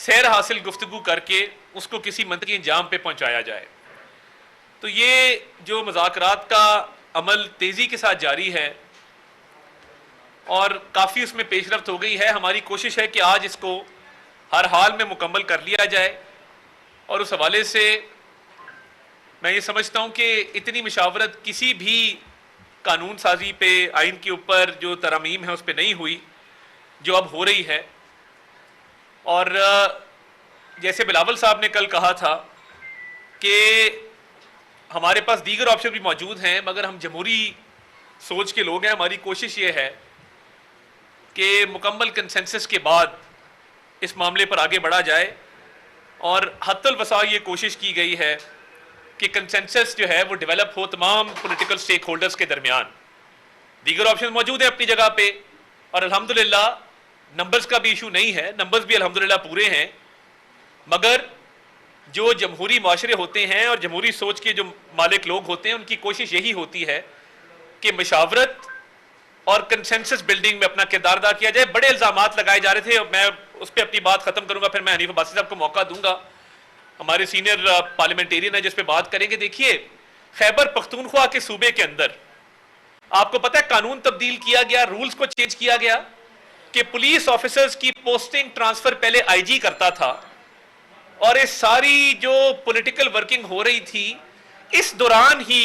سیر حاصل گفتگو کر کے اس کو کسی منطقی انجام پہ پہنچایا جائے. تو یہ جو مذاکرات کا عمل تیزی کے ساتھ جاری ہے اور کافی اس میں پیش رفت ہو گئی ہے. ہماری کوشش ہے کہ آج اس کو ہر حال میں مکمل کر لیا جائے, اور اس حوالے سے میں یہ سمجھتا ہوں کہ اتنی مشاورت کسی بھی قانون سازی پہ, آئین کے اوپر جو ترامیم ہے اس پہ نہیں ہوئی جو اب ہو رہی ہے. اور جیسے بلاول صاحب نے کل کہا تھا کہ ہمارے پاس دیگر آپشن بھی موجود ہیں, مگر ہم جمہوری سوچ کے لوگ ہیں. ہماری کوشش یہ ہے کہ مکمل کنسنسس کے بعد اس معاملے پر آگے بڑھا جائے, اور حتی الوسع یہ کوشش کی گئی ہے کہ کنسنسس جو ہے وہ ڈیولپ ہو تمام پولیٹیکل سٹیک ہولڈرز کے درمیان. دیگر آپشن موجود ہیں اپنی جگہ پہ, اور الحمدللہ نمبرز کا بھی ایشو نہیں ہے, نمبرز بھی الحمدللہ پورے ہیں. مگر جو جمہوری معاشرے ہوتے ہیں اور جمہوری سوچ کے جو مالک لوگ ہوتے ہیں, ان کی کوشش یہی ہوتی ہے کہ مشاورت اور کنسنسس بلڈنگ میں اپنا کردار ادا کیا جائے. بڑے الزامات لگائے جا رہے تھے, میں اس پہ اپنی بات ختم کروں گا, پھر میں حنیف عباسی صاحب کو موقع دوں گا, ہمارے سینئر پارلیمنٹیرین ہیں, جس پہ بات کریں گے. دیکھیے, خیبر پختونخوا کے صوبے کے اندر آپ کو پتہ ہے قانون تبدیل کیا گیا, رولز کو چینج کیا گیا کہ پولیس آفیسرز کی پوسٹنگ ٹرانسفر پہلے آئی جی کرتا تھا, اور اس ساری جو پولیٹیکل ورکنگ ہو رہی تھی اس دوران ہی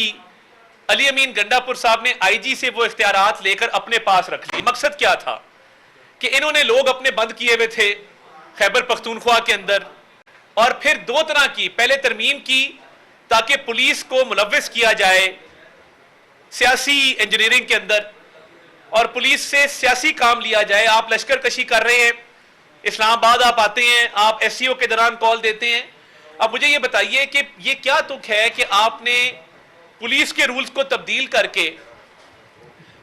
علی امین گنڈا پور صاحب نے آئی جی سے وہ اختیارات لے کر اپنے پاس رکھ لی. مقصد کیا تھا کہ انہوں نے لوگ اپنے بند کیے ہوئے تھے خیبر پختونخوا کے اندر, اور پھر دو طرح کی, پہلے ترمیم کی تاکہ پولیس کو ملوث کیا جائے سیاسی انجینئرنگ کے اندر, اور پولیس سے سیاسی کام لیا جائے. آپ لشکر کشی کر رہے ہیں, اسلام آباد آپ آتے ہیں, آپ ایس سی او کے دوران کال دیتے ہیں. اب مجھے یہ بتائیے کہ یہ کیا تک ہے کہ آپ نے پولیس کے رولز کو تبدیل کر کے,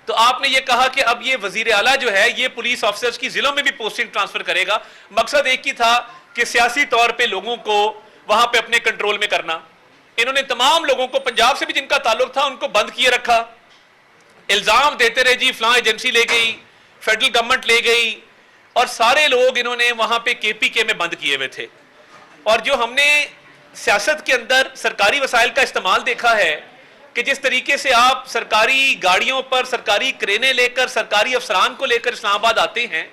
تو آپ نے یہ کہا کہ اب یہ وزیر اعلیٰ جو ہے یہ پولیس آفیسرز کی ضلعوں میں بھی پوسٹنگ ٹرانسفر کرے گا. مقصد ایک ہی تھا کہ سیاسی طور پہ لوگوں کو وہاں پہ اپنے کنٹرول میں کرنا. انہوں نے تمام لوگوں کو, پنجاب سے بھی جن کا تعلق تھا, ان کو بند کیے رکھا. الزام دیتے رہے جی فلاں ایجنسی لے گئی, فیڈرل گورنمنٹ لے گئی, اور سارے لوگ انہوں نے وہاں پہ کے پی کے میں بند کیے ہوئے تھے. اور جو ہم نے سیاست کے اندر سرکاری وسائل کا استعمال دیکھا ہے کہ جس طریقے سے آپ سرکاری گاڑیوں پر سرکاری کرینے لے کر, سرکاری افسران کو لے کر اسلام آباد آتے ہیں,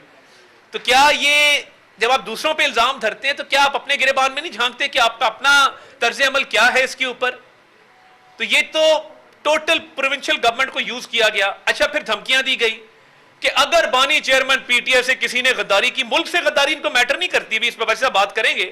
تو کیا یہ جب آپ دوسروں پہ الزام دھرتے ہیں تو کیا آپ اپنے گریبان میں نہیں جھانکتے کہ آپ کا اپنا طرز عمل کیا ہے اس کے اوپر؟ تو یہ تو ٹوٹل پروونشل گورنمنٹ کو یوز کیا گیا. اچھا, پھر دھمکیاں دی گئی کہ اگر بانی چیئرمین پی ٹی آئی سے کسی نے غداری کی, ملک سے غداری ان کو میٹر نہیں کرتی, بھی اس پہ ویسے بات کریں گے,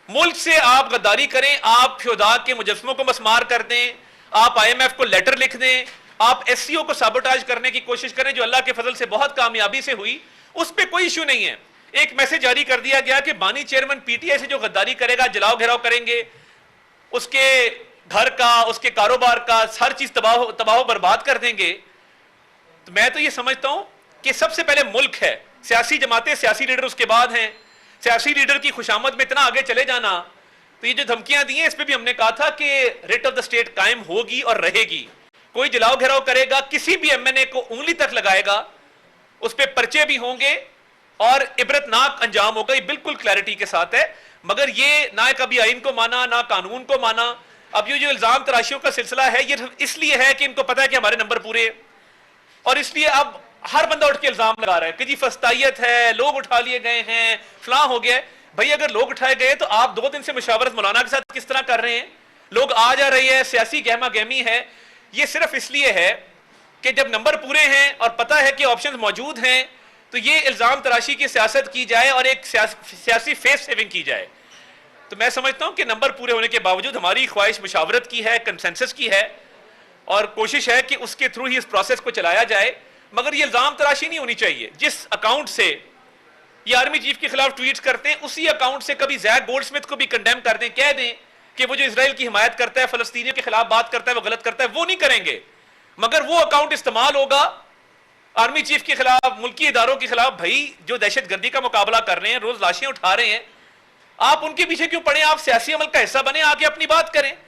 ملک سے آپ غداری کریں, آپ فیودا کے مجسموں کو مسمار کر دیں, آپ آئی ایم ایف کو لیٹر لکھ دیں, آپ ایس سی او کو سابوٹاج کرنے کی کوشش کریں, جو اللہ کے فضل سے بہت کامیابی سے ہوئی, اس پہ کوئی ایشو نہیں ہے. ایک میسج جاری کر دیا گیا کہ بانی چیئرمین پی ٹی آئی سے جو غداری کرے گا, جلاؤ گھیراؤ کریں گے, اس کے گھر کا, اس کے کاروبار کا ہر چیز تباہ و برباد کر دیں گے. تو میں تو یہ سمجھتا ہوں کہ سب سے پہلے ملک ہے, سیاسی جماعتیں, سیاسی لیڈر اس کے بعد ہیں. سیاسی لیڈر کی خوشامد میں اتنا آگے چلے جانا, تو یہ جو دھمکیاں دی ہیں اس پہ بھی ہم نے کہا تھا کہ ریٹ آف دا اسٹیٹ قائم ہوگی اور رہے گی. کوئی جلاؤ گھیراؤ کرے گا, کسی بھی ایم این اے کو انگلی تک لگائے گا, اس پہ پرچے بھی ہوں گے اور عبرتناک انجام ہوگا. یہ بالکل کلیئرٹی کے ساتھ ہے. مگر یہ نہ کبھی آئین کو مانا نہ قانون کو مانا. اب یہ جو الزام تراشیوں کا سلسلہ ہے یہ اس لیے ہے کہ ان کو پتا ہے کہ ہمارے نمبر پورے ہیں, اور اس لیے اب ہر بندہ اٹھ کے الزام لگا رہا ہے کہ جی فسطائیت ہے, لوگ اٹھا لیے گئے ہیں, فلاں ہو گیا ہے. بھائی اگر لوگ اٹھائے گئے تو آپ 2 دن سے مشاورت مولانا کے ساتھ کس طرح کر رہے ہیں؟ لوگ آ جا رہی ہے, سیاسی گہما گہمی ہے. یہ صرف اس لیے ہے کہ جب نمبر پورے ہیں اور پتہ ہے کہ آپشنز موجود ہیں تو یہ الزام تراشی کی سیاست کی جائے اور ایک سیاسی فیس سیونگ کی جائے. تو میں سمجھتا ہوں کہ نمبر پورے ہونے کے باوجود ہماری خواہش مشاورت کی ہے, کنسنسس کی ہے, اور کوشش ہے کہ اس کے تھرو ہی اس پروسیس کو چلایا جائے. مگر یہ الزام تراشی نہیں ہونی چاہیے. جس اکاؤنٹ سے یہ آرمی چیف کے خلاف ٹویٹس کرتے ہیں اسی اکاؤنٹ سے کبھی زیک گولڈ سمتھ کو بھی کنڈیم کر دیں, کہہ دیں کہ وہ جو اسرائیل کی حمایت کرتا ہے, فلسطینیوں کے خلاف بات کرتا ہے, وہ غلط کرتا ہے. وہ نہیں کریں گے, مگر وہ اکاؤنٹ استعمال ہوگا آرمی چیف کے خلاف, ملکی اداروں کے خلاف. بھائی جو دہشت گردی کا مقابلہ کر رہے ہیں, روز لاشیں اٹھا رہے ہیں, آپ ان کے پیچھے کیوں پڑیں؟ آپ سیاسی عمل کا حصہ بنیں, آ کے اپنی بات کریں.